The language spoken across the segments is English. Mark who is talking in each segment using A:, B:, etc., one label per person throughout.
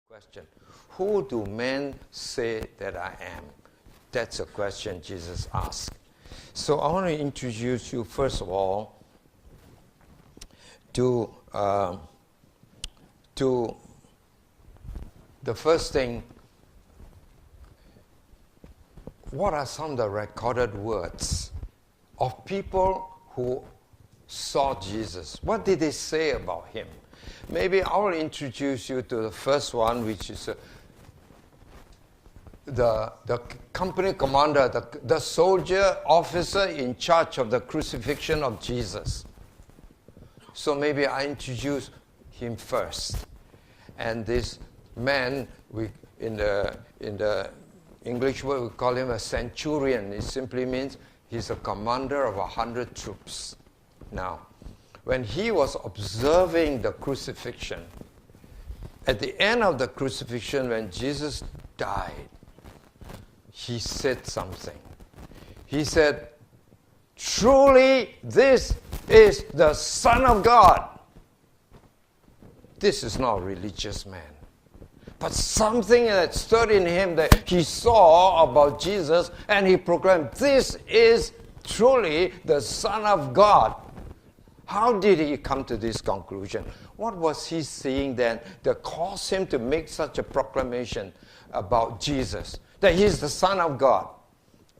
A: Question. Who do men say that I am? That's a question Jesus asked. So I want to introduce you, first of all, to the first thing. What are some of the recorded words of people who saw Jesus? What did they say about him? Maybe I will introduce you to the first one, which is the company commander, the soldier officer in charge of the crucifixion of Jesus. So maybe I introduce him first. And this man, in the English word, we call him a centurion. It simply means he's a commander of 100 troops. Now, when he was observing the crucifixion, at the end of the crucifixion, when Jesus died, he said something. He said, "Truly, this is the Son of God." This is not a religious man, but something that stirred in him that he saw about Jesus, and he proclaimed, "This is truly the Son of God." How did he come to this conclusion? What was he seeing then that caused him to make such a proclamation about Jesus, that he's the Son of God?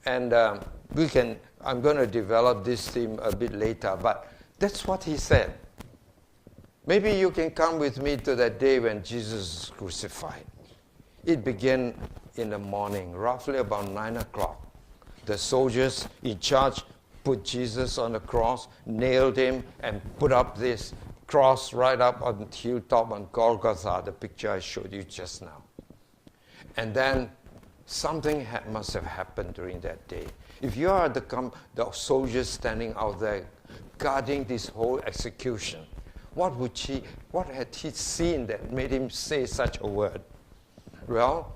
A: And I'm going to develop this theme a bit later, but that's what he said. Maybe you can come with me to that day when Jesus was crucified. It began in the morning, roughly about 9 o'clock. The soldiers in charge put Jesus on the cross, nailed him, and put up this cross right up on the hilltop on Golgotha, the picture I showed you just now. And then something must have happened during that day. If you are the soldiers standing out there guarding this whole execution, what had he seen that made him say such a word? Well,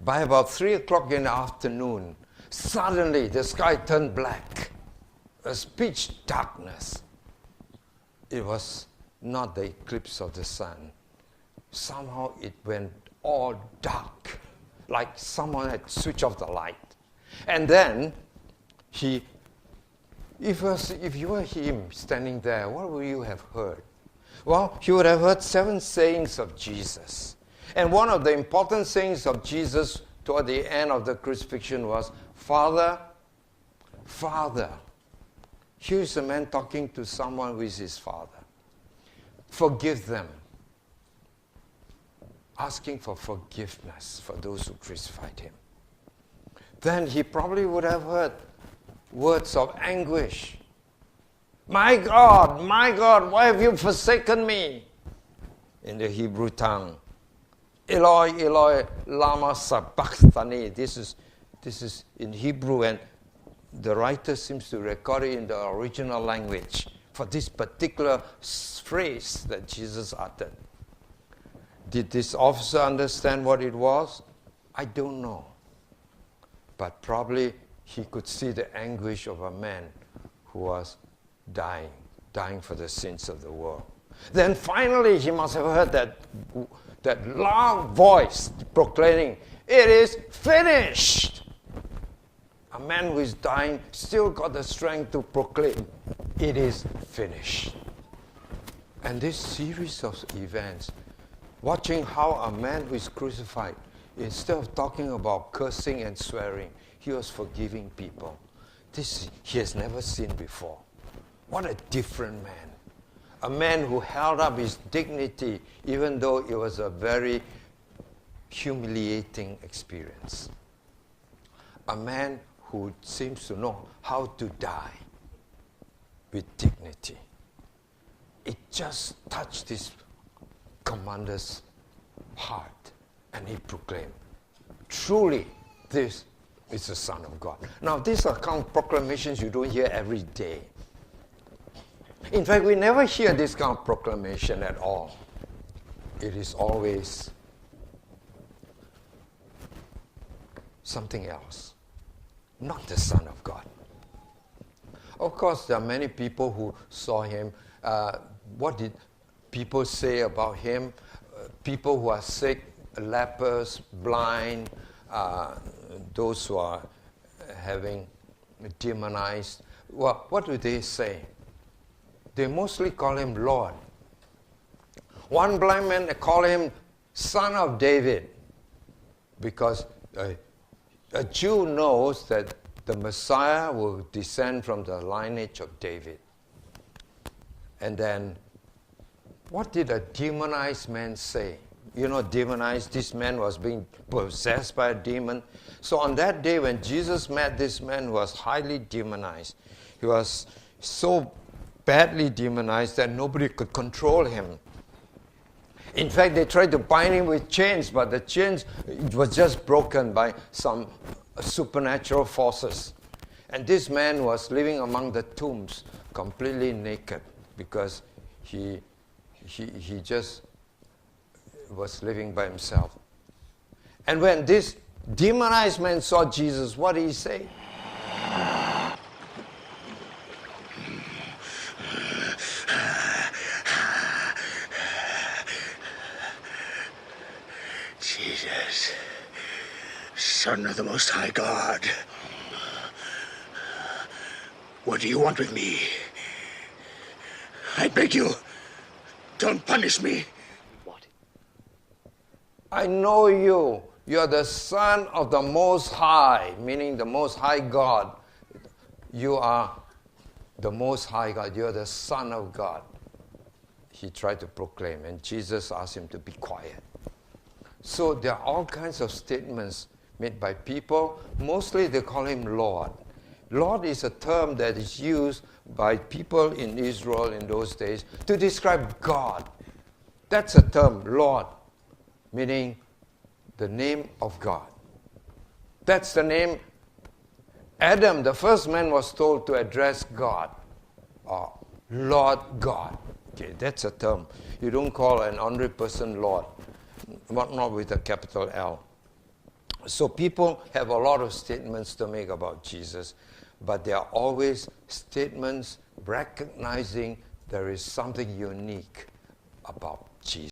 A: by about 3 o'clock in the afternoon, suddenly the sky turned black. It was pitch darkness. It was not the eclipse of the sun. Somehow it went all dark, like someone had switched off the light. And then if you were him standing there, what would you have heard? Well, you would have heard 7 sayings of Jesus. And one of the important sayings of Jesus toward the end of the crucifixion was, "Father, Father." Here's a man talking to someone who is his father. "Forgive them." Asking for forgiveness for those who crucified him. Then he probably would have heard words of anguish. My God, why have you forsaken me?" In the Hebrew tongue. "Eloi, Eloi, lama sabachthani." This is in Hebrew, and the writer seems to record it in the original language for this particular phrase that Jesus uttered. Did this officer understand what it was? I don't know. But probably he could see the anguish of a man who was dying for the sins of the world. Then finally he must have heard that loud voice proclaiming, "It is finished." A man who is dying still got the strength to proclaim, "It is finished." And this series of events, watching how a man who is crucified, instead of talking about cursing and swearing, he was forgiving people. This he has never seen before. What a different man. A man who held up his dignity even though it was a very humiliating experience. A man who seems to know how to die with dignity. It just touched this commander's heart, and he proclaimed, "Truly, this is the Son of God." Now, these are kind of proclamations you don't hear every day. In fact, we never hear this kind of proclamation at all. It is always something else, not the Son of God. Of course, there are many people who saw him. What did people say about him? people who are sick, lepers, blind, those who are having demonized. Well, what do they say? They mostly call him Lord. One blind man, they call him Son of David, because a Jew knows that the Messiah will descend from the lineage of David. And then, what did a demonized man say? You know, demonized, this man was being possessed by a demon. So on that day when Jesus met this man who was highly demonized, he was so badly demonized that nobody could control him. In fact, they tried to bind him with chains, but the chains was just broken by some supernatural forces. And this man was living among the tombs, completely naked, because he just was living by himself. And when this demonized man saw Jesus, what did he say?
B: Jesus, Son of the Most High God, what do you want with me? I beg you, don't punish me. What?
A: I know you. You are the Son of the Most High, meaning the Most High God. You are the Most High God. You are the Son of God. He tried to proclaim, and Jesus asked him to be quiet. So there are all kinds of statements made by people. Mostly they call him Lord. Lord is a term that is used by people in Israel in those days to describe God. That's a term, Lord, meaning the name of God. That's the name Adam, the first man, was told to address God, or Lord God. Okay, that's a term. You don't call an ordinary person Lord, not with a capital L. So people have a lot of statements to make about Jesus, but they are always statements recognizing there is something unique about Jesus.